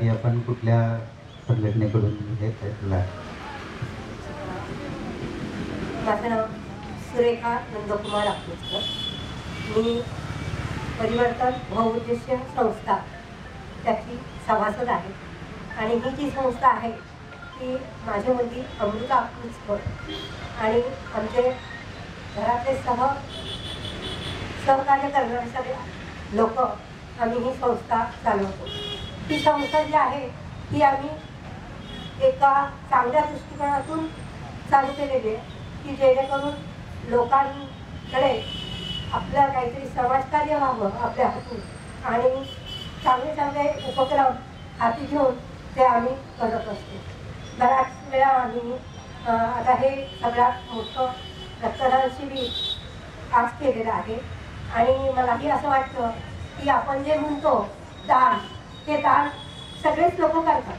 आणि आपण कुठल्या संघटनेकडून हे केलं आहे? माझं नाव सुरेखा नंदकुमार अक्कोचकर. मी परिवर्तन बहुउद्देशीय संस्था त्याची सभासद आहे आणि ही जी संस्था आहे ती माझी मुलगी अमृता अक्कोचकर आणि आमचे घरातले सहकार्य करणारे सगळे लोक आम्ही ही संस्था चालवतो. ही संस्था जी आहे ती आम्ही एका चांगल्या दृष्टिकोनातून चालू केलेली आहे की जेणेकरून लोकांकडे आपलं काहीतरी समाजकार्य व्हावं आपल्या हातून आणि चांगले चांगले उपक्रम हाती घेऊन ते आम्ही करत असतो. बऱ्याच वेळा आम्ही आता हे सगळ्यात मोठं रक्तदान शिबिर आज केलेलं आहे आणि मलाही असं वाटतं की आपण जे म्हणतो दान, ते दान सगळेच लोक करतात.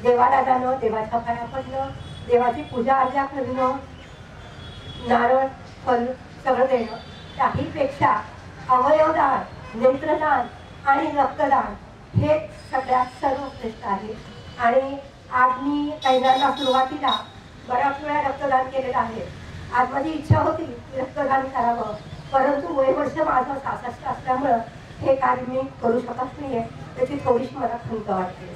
देवाला जाणं, देवाच्या पाया पडणं, देवाची पूजा अर्चा करणं, नारळ फल सगळं देणं, त्याहीपेक्षा अवयवदान, नेत्रदान आणि रक्तदान हे सगळ्यात सर्वश्रेष्ठ आहे. आणि आज मी पहिल्यांदा सुरुवातीला बऱ्याच वेळा रक्तदान केलेलं आहे. आज माझी इच्छा होती की रक्तदान करावं, परंतु वर्ष माझं 66 असल्यामुळं हे कार्य मी करू शकत नाही आहे. त्याची थोडीशी मला खंत वाटते.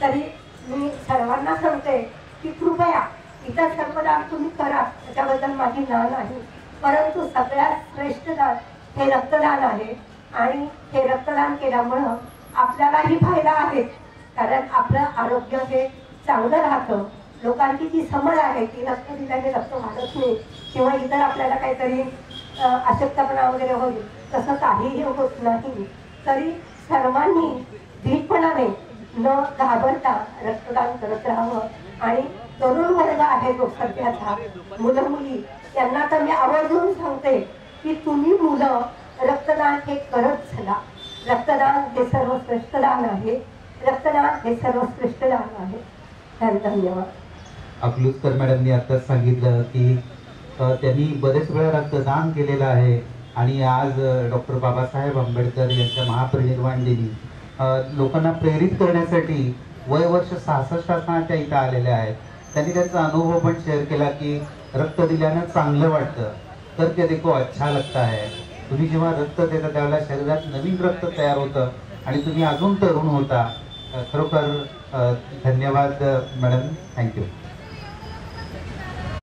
तरी मी सर्वांना सांगते की कृपया इतर सर्वदान तुम्ही करा, त्याच्याबद्दल माझी ना नाही, परंतु सगळ्यात श्रेष्ठ दान हे रक्तदान आहे. आणि हे रक्तदान केल्यामुळं आपल्यालाही फायदा आहे, कारण आपलं आरोग्य हे चांगलं राहतं. लोकांची जी समज आहे की रक्त दिल्याने रक्त वाढत नाही किंवा इतर आपल्याला काहीतरी अशक्तपणा वगैरे होईल, तसं काहीही होत नाही. तरी सर्वांनी धीटपणाने न घाबरता रक्तदान करत राहावं. आणि तरुण वर्ग आहे जो सध्याचा, मुलं मुली, यांना तर मी आवर्जून सांगते की तुम्ही मुलं रक्तदान हे करत चला. रक्तदान हे सर्वश्रेष्ठ दान आहे. रक्तदान हे सर्वश्रेष्ठ दान आहे. धन्यवाद. अकलूजकर मॅडमनी आताच सांगितलं की त्यांनी बरेच वेळा रक्तदान केलेलं आहे आणि आज डॉक्टर बाबासाहेब आंबेडकर यांच्या महापरिनिर्वाण दिनी लोकांना प्रेरित करण्यासाठी वर्ष 66 असताना इथं आलेल्या आहेत. त्यांनी त्यांचा अनुभव पण शेअर केला की रक्त दिल्यानं चांगलं वाटतं, तर ते देखो अच्छा लगता है. तुम्ही जेव्हा रक्त देता त्यावेळेला शरीरात नवीन रक्त तयार होतं आणि तुम्ही अजून तरुण होता. खरोखर धन्यवाद मॅडम. थँक्यू.